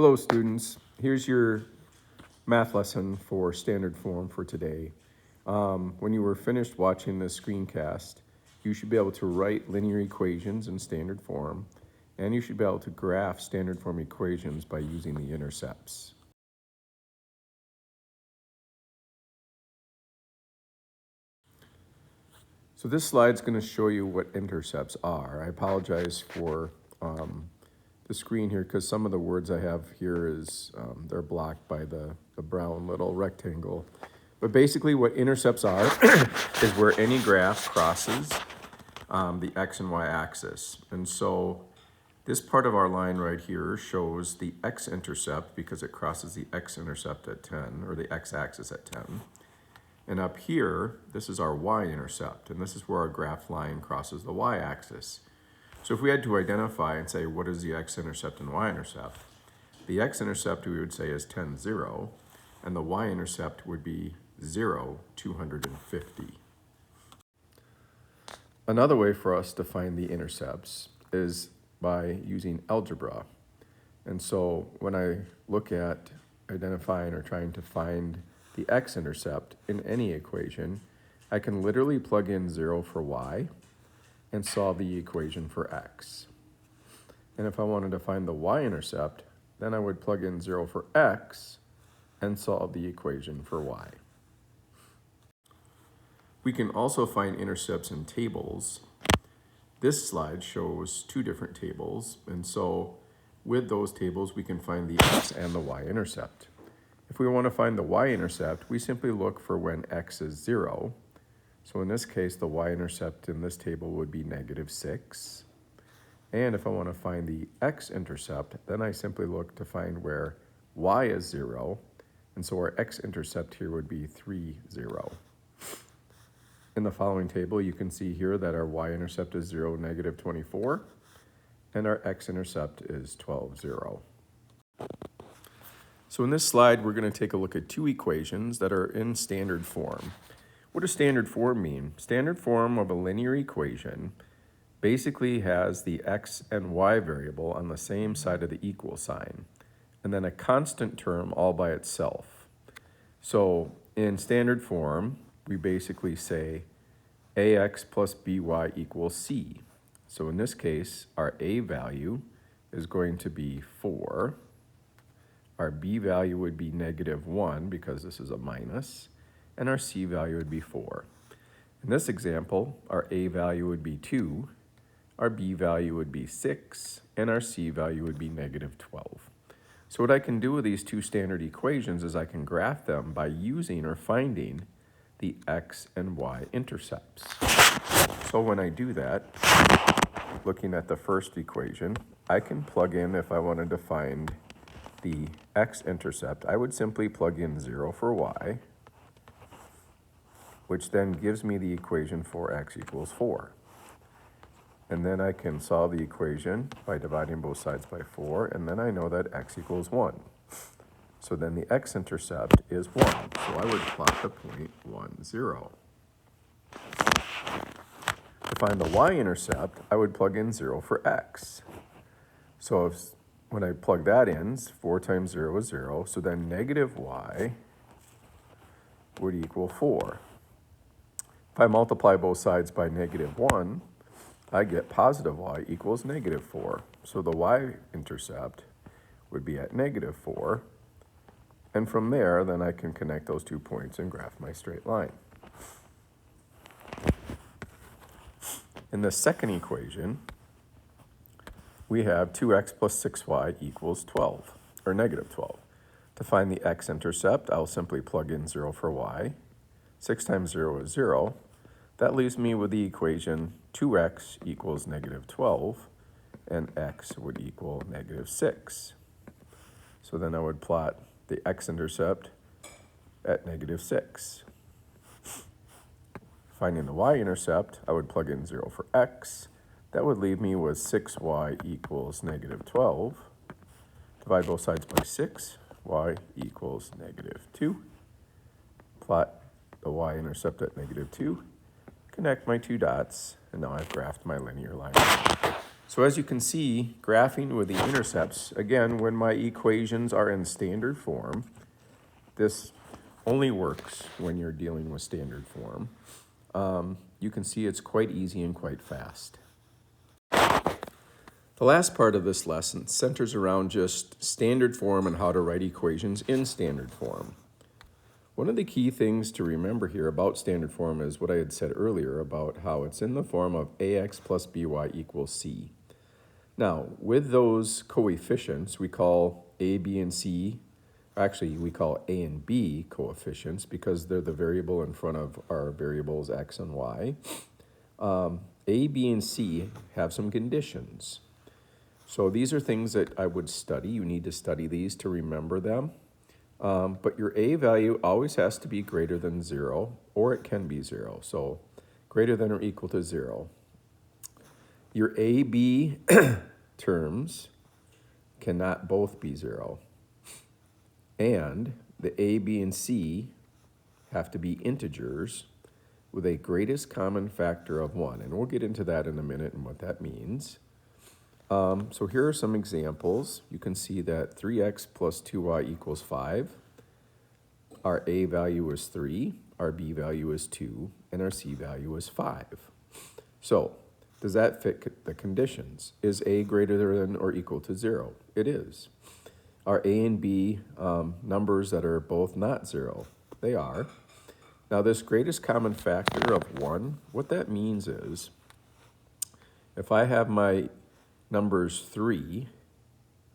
Hello students, here's your math lesson for standard form for today. When you were finished watching this screencast, you should be able to write linear equations in standard form, and you should be able to graph standard form equations by using the intercepts. So this slide's going to show you what intercepts are. I apologize for the screen here because some of the words I have here is they're blocked by the brown little rectangle. But basically what intercepts are is where any graph crosses the x and y axis. And so this part of our line right here shows the x-intercept because it crosses the x-intercept at 10, or the x-axis at 10. And up here, this is our y-intercept, and this is where our graph line crosses the y-axis. So if we had to identify and say, what is the x-intercept and y-intercept? The x-intercept we would say is 10, 0, and the y-intercept would be 0, 250. Another way for us to find the intercepts is by using algebra. And so when I look at identifying or trying to find the x-intercept in any equation, I can literally plug in 0 for y and solve the equation for x. And if I wanted to find the y-intercept, then I would plug in 0 for x and solve the equation for y. We can also find intercepts in tables. This slide shows two different tables, and so with those tables we can find the x and the y-intercept. If we want to find the y-intercept, we simply look for when x is 0. So in this case, the y-intercept in this table would be -6. And if I want to find the x-intercept, then I simply look to find where y is 0. And so our x-intercept here would be 3, 0. In the following table, you can see here that our y-intercept is 0, -24. And our x-intercept is 12, 0. So in this slide, we're going to take a look at two equations that are in standard form. What does standard form mean? Standard form of a linear equation basically has the x and y variable on the same side of the equal sign, and then a constant term all by itself. So in standard form, we basically say ax plus by equals c. So in this case, our a value is going to be 4. Our b value would be -1 because this is a minus, and our c value would be 4. In this example, our a value would be 2, our b value would be 6, and our c value would be -12. So what I can do with these two standard equations is I can graph them by using or finding the x and y intercepts. So when I do that, looking at the first equation, I can plug in, if I wanted to find the x-intercept, I would simply plug in 0 for y, which then gives me the equation for x equals 4. And then I can solve the equation by dividing both sides by 4, and then I know that x equals 1. So then the x-intercept is 1, so I would plot the point 1, 0. To find the y-intercept, I would plug in 0 for x. So when I plug that in, 4 times 0 is 0, so then -y would equal 4. If I multiply both sides by -1, I get positive y equals -4. So the y-intercept would be at -4. And from there, then I can connect those 2 points and graph my straight line. In the second equation, we have 2x plus 6y equals 12, or -12. To find the x-intercept, I'll simply plug in 0 for y. 6 times 0 is 0. That leaves me with the equation 2x equals -12, and x would equal -6. So then I would plot the x-intercept at -6. Finding the y-intercept, I would plug in 0 for x. That would leave me with 6y equals -12. Divide both sides by 6, y equals -2. Plot the y-intercept at -2. Connect my two dots, and now I've graphed my linear line. So as you can see, graphing with the intercepts, again, when my equations are in standard form, this only works when you're dealing with standard form. You can see it's quite easy and quite fast. The last part of this lesson centers around just standard form and how to write equations in standard form. One of the key things to remember here about standard form is what I had said earlier about how it's in the form of ax plus by equals c. Now, with those coefficients, we call a, b, and c, actually we call a and b coefficients because they're the variable in front of our variables x and y. A, b, and c have some conditions. So these are things that I would study. You need to study these to remember them. But your a value always has to be greater than 0, or it can be 0. So greater than or equal to 0. Your a, b terms cannot both be 0. And the a, b, and c have to be integers with a greatest common factor of 1. And we'll get into that in a minute and what that means. So here are some examples. You can see that 3x plus 2y equals 5. Our a value is 3, our b value is 2, and our c value is 5. So does that fit the conditions? Is a greater than or equal to 0? It is. Are a and b numbers that are both not 0? They are. Now this greatest common factor of 1, what that means is if I have my numbers 3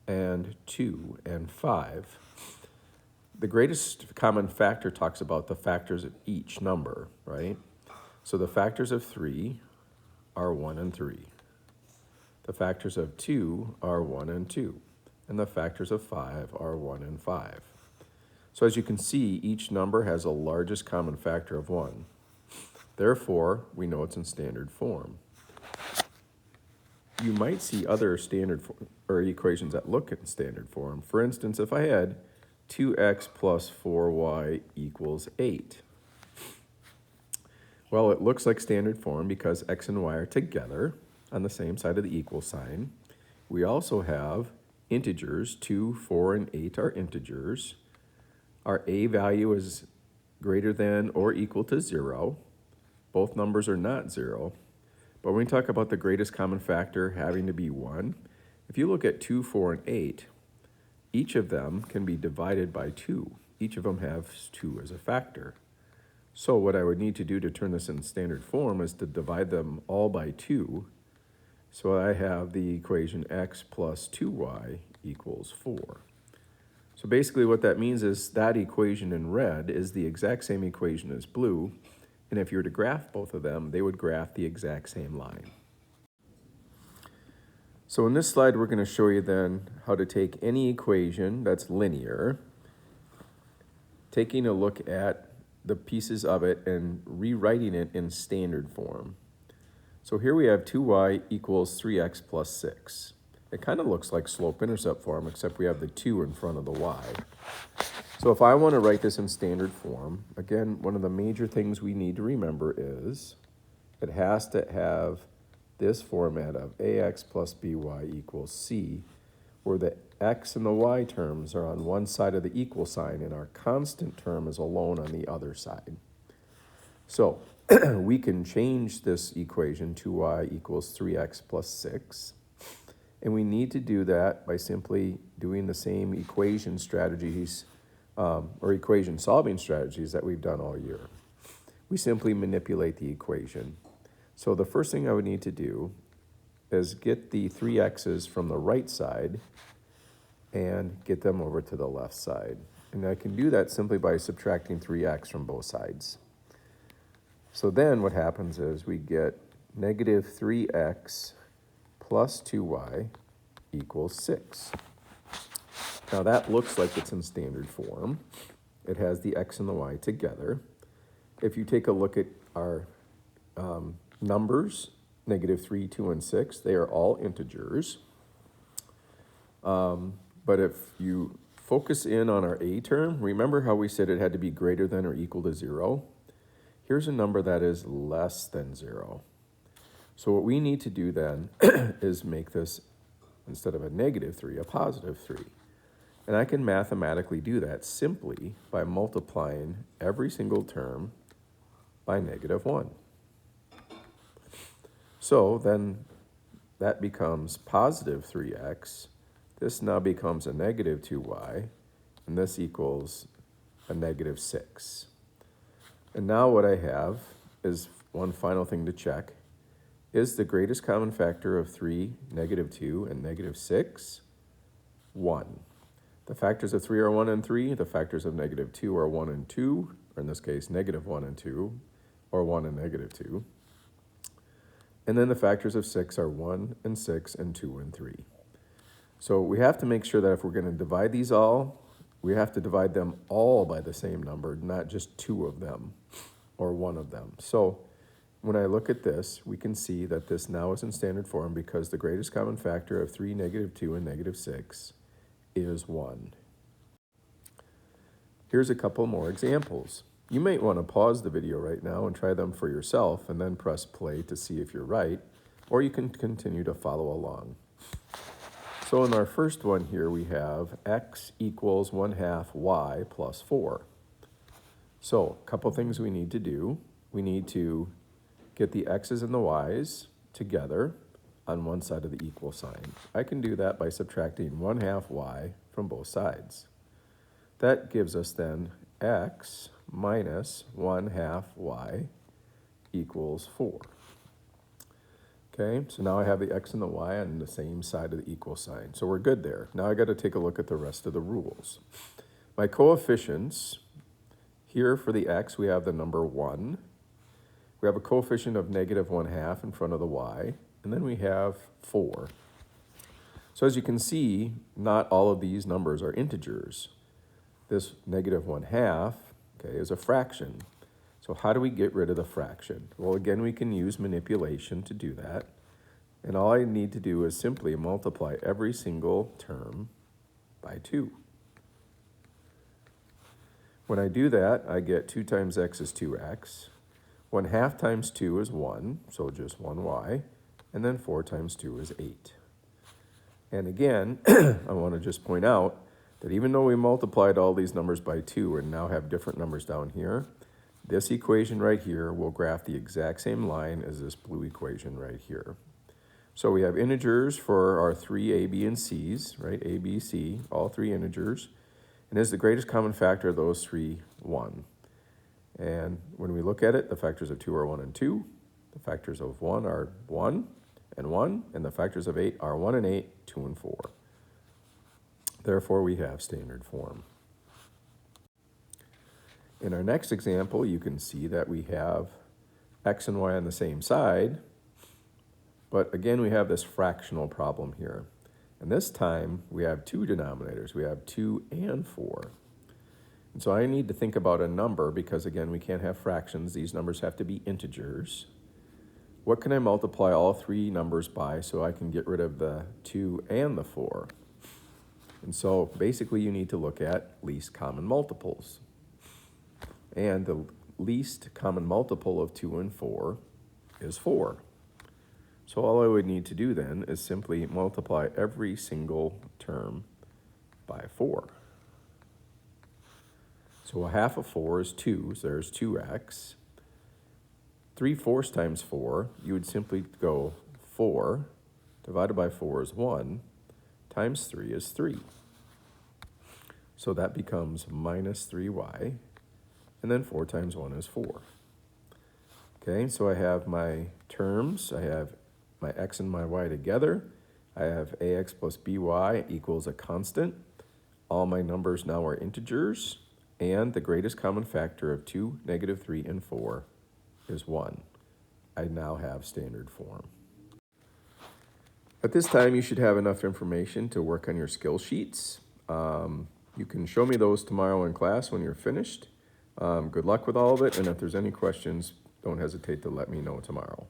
and 2 and 5, the greatest common factor talks about the factors of each number, right? So the factors of 3 are 1 and 3. The factors of 2 are 1 and 2. And the factors of 5 are 1 and 5. So as you can see, each number has a largest common factor of 1. Therefore, we know it's in standard form. You might see other standard or equations that look in standard form. For instance, if I had 2x plus 4y equals 8. Well, it looks like standard form because x and y are together on the same side of the equal sign. We also have integers. 2, 4, and 8 are integers. Our a value is greater than or equal to 0. Both numbers are not 0. But when we talk about the greatest common factor having to be 1, if you look at 2, 4, and 8, each of them can be divided by 2. Each of them has 2 as a factor. So what I would need to do to turn this in standard form is to divide them all by 2. So I have the equation x plus 2y equals 4. So basically what that means is that equation in red is the exact same equation as blue. And if you were to graph both of them, they would graph the exact same line. So in this slide, we're going to show you then how to take any equation that's linear, taking a look at the pieces of it and rewriting it in standard form. So here we have 2y equals 3x plus 6. It kind of looks like slope-intercept form, except we have the 2 in front of the y. So if I want to write this in standard form, again, one of the major things we need to remember is it has to have this format of ax plus by equals c, where the x and the y terms are on one side of the equal sign and our constant term is alone on the other side. So we can change this equation, 2y equals 3x plus 6. And we need to do that by simply doing the same equation strategies or equation solving strategies that we've done all year. We simply manipulate the equation. So the first thing I would need to do is get the 3x's from the right side and get them over to the left side. And I can do that simply by subtracting 3x from both sides. So then what happens is we get negative 3x plus 2y equals 6. Now that looks like it's in standard form. It has the x and the y together. If you take a look at our numbers, negative 3, 2, and 6, they are all integers. But if you focus in on our a term, remember how we said it had to be greater than or equal to 0? Here's a number that is less than 0. So what we need to do then is make this, instead of a -3, a +3. And I can mathematically do that simply by multiplying every single term by -1. So then that becomes positive 3x. This now becomes a -2y, and this equals a -6. And now what I have is one final thing to check. Is the greatest common factor of 3, -2, and -6? 1. The factors of 3 are 1 and 3. The factors of -2 are 1 and 2, or in this case, -1 and 2, or 1 and -2. And then the factors of 6 are 1 and 6 and 2 and 3. So we have to make sure that if we're going to divide these all, we have to divide them all by the same number, not just 2 of them or 1 of them. So when I look at this, we can see that this now is in standard form because the greatest common factor of 3, -2, and -6 is 1. Here's a couple more examples. You might want to pause the video right now and try them for yourself and then press play to see if you're right, or you can continue to follow along. So in our first one here, we have x equals 1/2 y plus 4. So a couple things we need to do. We need to get the x's and the y's together on one side of the equal sign. I can do that by subtracting 1/2 y from both sides. That gives us then x minus 1/2 y equals 4. Okay, so now I have the x and the y on the same side of the equal sign. So we're good there. Now I got to take a look at the rest of the rules. My coefficients, here for the x, we have the number 1. We have a coefficient of -1/2 in front of the y, and then we have 4. So as you can see, not all of these numbers are integers. This -1/2, okay, is a fraction. So how do we get rid of the fraction? Well, again, we can use manipulation to do that. And all I need to do is simply multiply every single term by 2. When I do that, I get 2 times x is 2x. 1/2 times 2 is 1, so just 1y. And then 4 times 2 is 8. And again, I want to just point out that even though we multiplied all these numbers by 2 and now have different numbers down here, this equation right here will graph the exact same line as this blue equation right here. So we have integers for our 3 a, b, and c's, right? A, b, c, all 3 integers. And is the greatest common factor of those 3 1? And when we look at it, the factors of 2 are 1 and 2. The factors of 1 are 1 and 1. And the factors of 8 are 1 and 8, 2 and 4. Therefore, we have standard form. In our next example, you can see that we have x and y on the same side, but again, we have this fractional problem here. And this time, we have 2 denominators. We have 2 and 4. And so I need to think about a number because, again, we can't have fractions. These numbers have to be integers. What can I multiply all 3 numbers by so I can get rid of the 2 and the 4? And so basically, you need to look at least common multiples. And the least common multiple of 2 and 4 is 4. So all I would need to do then is simply multiply every single term by 4. So 1/2 of 4 is 2, so there's 2x. 3/4 times 4, you would simply go 4 divided by 4 is 1, times 3 is 3. So that becomes minus 3y. And then 4 times 1 is 4. Okay, so I have my terms. I have my x and my y together. I have ax plus by equals a constant. All my numbers now are integers. And the greatest common factor of 2, -3, and 4 is 1. I now have standard form. At this time, you should have enough information to work on your skill sheets. You can show me those tomorrow in class when you're finished. Good luck with all of it, and if there's any questions, don't hesitate to let me know tomorrow.